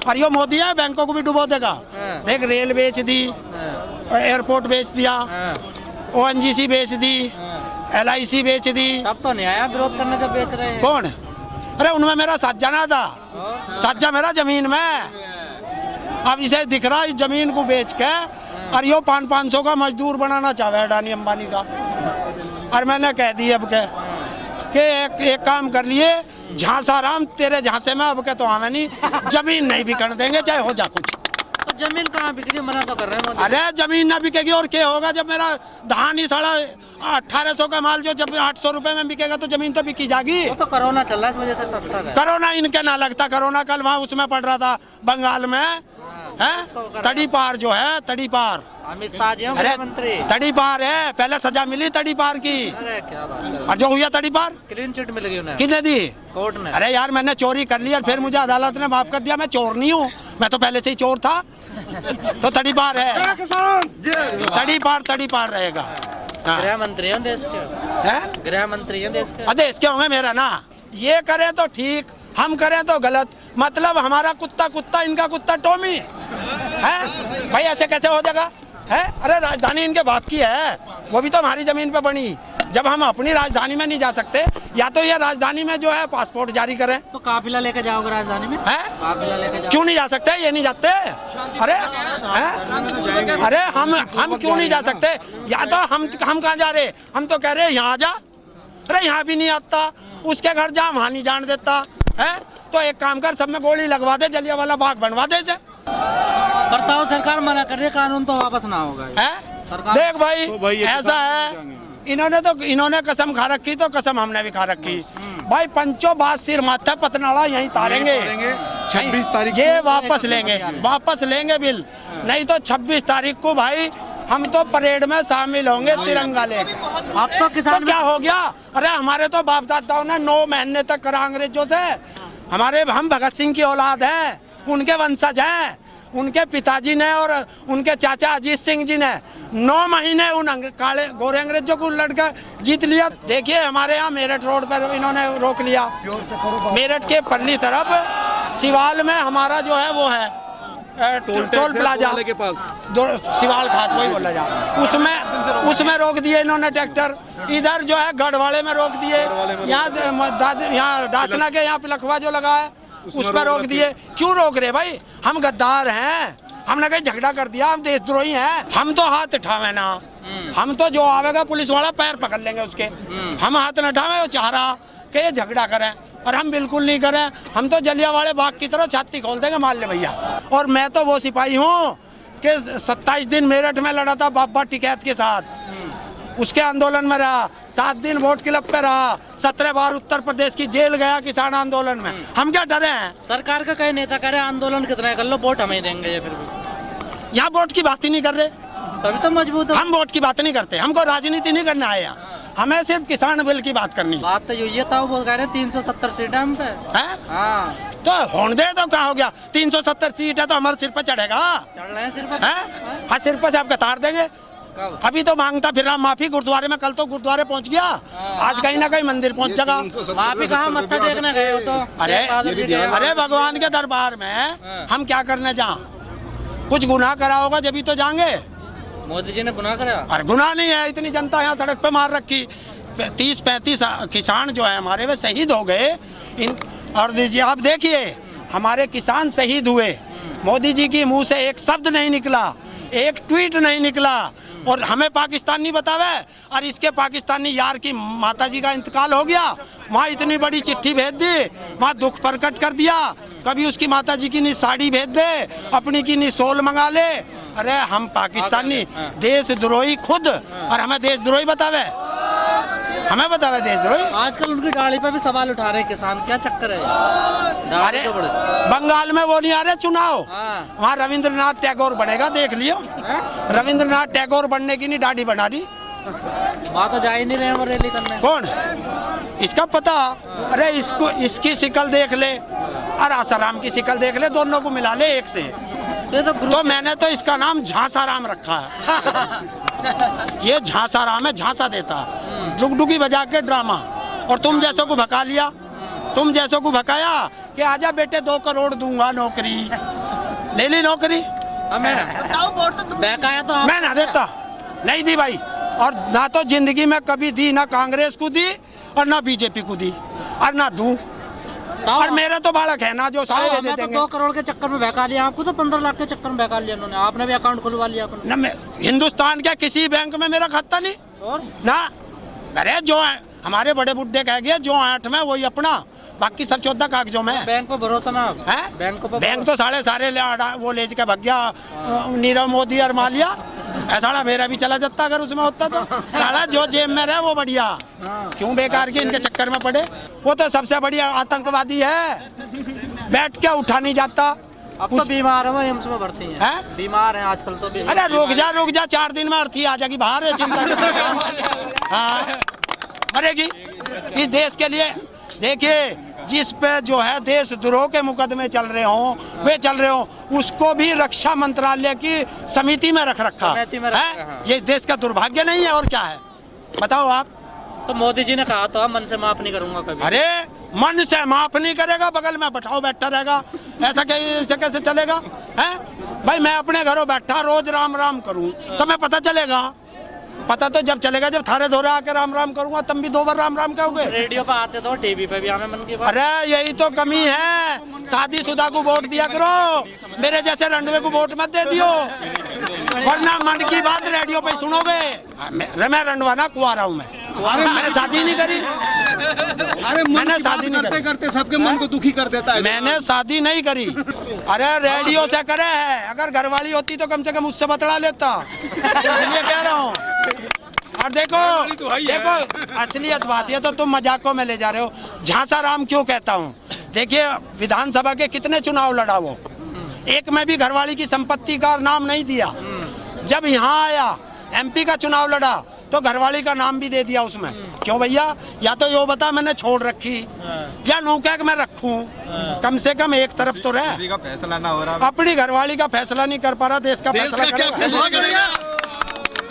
और यो मोदी है बैंकों को भी डुबो देगा। देख रेल बेच दी, एयरपोर्ट बेच दिया, ONGC बेच दी, LIC बेच दी। तब तो नहीं आया विरोध करने जब बेच रहे हैं। कौन? अरे उनमें मेरा साझा ना था, साझा मेरा जमीन में। अब इसे दिख रहा इस जमीन को बेच के और यो 500 का मजदूर बनाना चाहे अडानी अंबानी का। और मैंने कह दी अब के एक काम कर लिए, झांसा राम तेरे झांसे में अब के तो हमें नहीं, जमीन नहीं बिकने देंगे चाहे हो जा कुछ। तो जमीन कहाँ बिकेगी, मना तो कर रहे हैं। अरे जमीन ना बिकेगी और क्या होगा जब मेरा धान ही 1850 का माल जो जब 800 रुपए में बिकेगा तो जमीन तो बिकी जाएगी। वो तो कोरोना चल रहा है इस वजह से सस्ता है। कोरोना इनके ना लगता, कोरोना कल वहाँ उसमें पड़ रहा था बंगाल में है, तड़ी पार जो है तड़ी पार। अमित शाह जी मंत्री तड़ी पार है, पहले सजा मिली तड़ी पार की। अरे क्या बात है। और जो हुआ तड़ी पार क्लीन चिट मिल गई उन्हें। किसने दी? कोर्ट ने। अरे यार मैंने चोरी कर ली और फिर मुझे अदालत ने माफ कर दिया। मैं चोर नहीं हूँ, मैं तो पहले से ही चोर था। तो तड़ी पार है, तड़ी पार रहेगा। गृह मंत्री हैं देश के, गृह मंत्री हैं देश के। देश के होंगे मेरा ना, ये करे तो ठीक, हम करें तो गलत। मतलब हमारा कुत्ता कुत्ता, इनका कुत्ता टॉमी है भाई, ऐसे कैसे हो जाएगा है? अरे राजधानी इनके बाप की है, वो भी तो हमारी जमीन पे बनी। जब हम अपनी राजधानी में नहीं जा सकते, या तो ये राजधानी में जो है पासपोर्ट जारी करें। तो काफिला लेके जाओगे राजधानी में? है काफिला लेके जाओ। क्यों नहीं जा सकते? ये नहीं जाते? अरे हम क्यों नहीं जा सकते? या तो हम कहाँ जा रहे? हम तो कह रहे हैं यहाँ जा। अरे यहाँ भी नहीं आता, उसके घर जा, वहाँ नहीं जान देता है। तो एक काम कर, सब में गोली लगवा दे, जलियांवाला बाग बनवा दे। बताओ सरकार मना कर रही है, कानून तो वापस ना होगा है। सरकार देख भाई तो ऐसा है, इन्होंने कसम खा रखी तो कसम हमने भी खा रखी भाई। पंचों बात सिर माथा पतनाला यहीं तारेंगे। 26 तारीख ये वापस लेंगे बिल। नहीं तो 26 तारीख को भाई हम तो परेड में शामिल होंगे तिरंगा लेके। अब तो किसान तो क्या हो गया? अरे हमारे तो बाप दादाओं ने 9 महीने तक करा अंग्रेजों से। हम भगत सिंह की औलाद हैं, उनके वंशज हैं। उनके पिताजी ने और उनके चाचा अजीत सिंह जी ने 9 महीने उन काले गोरे अंग्रेजों को लड़कर जीत लिया। देखिए हमारे यहाँ मेरठ रोड पर इन्होंने रोक लिया। मेरठ के परली तरफ सिवाल में हमारा जो है वो है टोल प्लाजा के पास सिवाल खास वही बोला जा, उसमें रोक दिए इन्होंने ट्रैक्टर। इधर जो है गढ़वाड़े में रोक दिए, यहाँ दासना के यहाँ पिलखवा जो लगा है उस पर रोक दिए। क्यों रोक रहे भाई? हम गद्दार हैं, हमने कहीं झगड़ा कर दिया? हम देशद्रोही हैं? हम तो हाथ उठावे ना, हम तो जो आवेगा पुलिस वाला पैर पकड़ लेंगे उसके। हम हाथ न उठावे, वो चाह रहा कि ये झगड़ा करें और हम बिल्कुल नहीं करें। हम तो जलियांवाले बाग की तरह छाती खोल देंगे, मान ले भैया। और मैं तो वो सिपाही हूँ कि 27 दिन मेरठ में लड़ा था बाबा टिकैत के साथ, उसके आंदोलन में रहा। 7 दिन वोट क्लब पे रहा, 17 बार उत्तर प्रदेश की जेल गया किसान आंदोलन में। हम क्या डरे हैं? सरकार का कई नेता करे आंदोलन कितना कर लो, वोट हमें देंगे। ये फिर भी यहाँ वोट की बात ही नहीं कर रहे, तभी तो मजबूत है। हम वोट की बात नहीं करते, हमको राजनीति नहीं करना आए यहाँ, हमें सिर्फ किसान बिल की बात करनी। बात तो ये था, वो कह रहे 370 सीटें हम पे है। तो होने दे, तो क्या हो गया? 370 सीट है तो हमारे सिर पर चढ़ेगा। चढ़ रहे हैं सिर पर। हाँ सिर पर से आपका तार देंगे। अभी तो मांगता फिर रहा माफी गुरुद्वारे में, कल तो गुरुद्वारे पहुंच गया, आज कहीं ना कहीं मंदिर पहुंच जाएगा। माफी कहाँ मत्था टेकने गए हो? तो अरे भगवान के दरबार में हम क्या करने जा? कुछ गुनाह करा होगा जब ही तो जाएंगे। मोदी जी ने गुनाह करा? अरे गुनाह नहीं है, इतनी जनता यहाँ सड़क पे मार रखी। 30-35 किसान जो है हमारे वे शहीद हो गए। और दीजिए आप देखिए हमारे किसान शहीद हुए, मोदी जी की मुंह से एक शब्द नहीं निकला, एक ट्वीट नहीं निकला, और हमें पाकिस्तानी बतावे। और इसके पाकिस्तानी यार की माताजी का इंतकाल हो गया, वहाँ इतनी बड़ी चिट्ठी भेज दी, वहाँ दुख प्रकट कर दिया। कभी उसकी माताजी की नी साड़ी भेज दे, अपनी की नी सोल मंगा ले। अरे हम पाकिस्तानी देशद्रोही खुद, और हमें देशद्रोही बतावे, हमें बतावे देशद्रोही। आजकल उनकी दाढ़ी पे भी सवाल उठा रहे किसान, क्या चक्कर है? अरे बंगाल में वो नहीं आ रहे चुनाव, वहाँ रविंद्रनाथ टैगोर बनेगा, देख लियो। रविंद्रनाथ टैगोर बनने की नहीं दाढ़ी बना रही, वहाँ तो जा ही नहीं रहे हैं रैली करने। कौन इसका पता? अरे इसकी शिक्ल देख ले और आसाराम की शिक्ल देख ले, दोनों को मिला ले एक से। तो मैंने तो इसका नाम झांसाराम रखा है। ये झांसाराम है, झांसा देता, डुगडुगी बजा के ड्रामा, और तुम जैसों को भगा लिया। तुम जैसों को भकाया कि आजा बेटे 2 करोड़ दूंगा नौकरी, ले ली नौकरी। बहकाया तो आप मैं ना देता, नहीं दी भाई। और ना तो जिंदगी में कभी दी, ना कांग्रेस को दी और ना बीजेपी को दी और ना दूं। और मेरे तो बालक है ना जो सारे दे हमें तो देंगे। 2 करोड़ के चक्कर में बहका लिया, आपको तो 15 लाख के चक्कर में बहका लिया उन्होंने। आपने भी अकाउंट खुलवा लिया अपना। ना मैं हिंदुस्तान के किसी बैंक में मेरा खाता नहीं और ना। अरे जो हमारे बड़े बुड्ढे कह गए जो 8 में वही अपना, बाकी सब 14 कागजों में। बैंक को भरोसा ना आप? है बैंक तो सारे वो ले के भग गया नीरव मोदी और मालिया। ऐसा मेरा भी चला जाता अगर उसमें होता तो। साला जो जेब में रहे वो बढ़िया, क्यों बेकार के इनके चक्कर में पड़े। वो तो सबसे बढ़िया आतंकवादी है, बैठ के उठा नहीं जाता। अब तो बीमार है, एम्स में भर्ती है, बीमार है आजकल तो। अरे रुक जा 4 दिन में अर्थी आ जाएगी बाहर है, चिंता के। हाँ मरेगी इस देश के लिए। देखिए जिस पे जो है देशद्रोह के मुकदमे चल रहे हो उसको भी रक्षा मंत्रालय की समिति में रख रखा है। ये देश का दुर्भाग्य नहीं है और क्या है बताओ आप। तो मोदी जी ने कहा था मन से माफ नहीं करूंगा कभी। अरे मन से माफ नहीं करेगा, बगल में बैठाओ बैठा रहेगा, ऐसा कैसे चलेगा है भाई। मैं अपने घरों बैठा रोज राम राम करूं तो मैं पता चलेगा। पता तो जब चलेगा जब थारे धोरे आके राम राम करूंगा, तब भी 2 बार राम राम कहोगे। रेडियो पे आते तो टीवी पे भी हमें मन की बात। अरे यही तो कमी है, शादीशुदा को वोट दिया करो, मेरे जैसे रंडवे को वोट मत दे दियो, वरना मन की बात रेडियो पे सुनोगे। मैं रंडवा ना कुआरा हूँ, मैंने शादी नहीं करी। अरे मैंने शादी नहीं करी, करते सबके मन को दुखी कर देता है। मैंने शादी नहीं करी। अरे रेडियो से करे है, अगर घरवाली होती तो कम से कम उससे बतला लेता, इसलिए कह रहा हूँ। और देखो असलियत बात है तो तुम मजाकों में ले जा रहे हो। झांसा राम क्यों कहता हूँ, देखिए विधानसभा के कितने चुनाव लड़ा वो, एक में भी घरवाली की संपत्ति का नाम नहीं दिया। जब यहाँ आया MP का चुनाव लड़ा तो घरवाली का नाम भी दे दिया उसमें। क्यों भैया, या तो यो बता मैंने छोड़ रखी या नौका मैं रखूं, कम से कम एक तरफ तो रहे। फैसला ना हो रहा, अपनी घरवाली का फैसला नहीं कर पा रहा, देश का फैसला करेगा।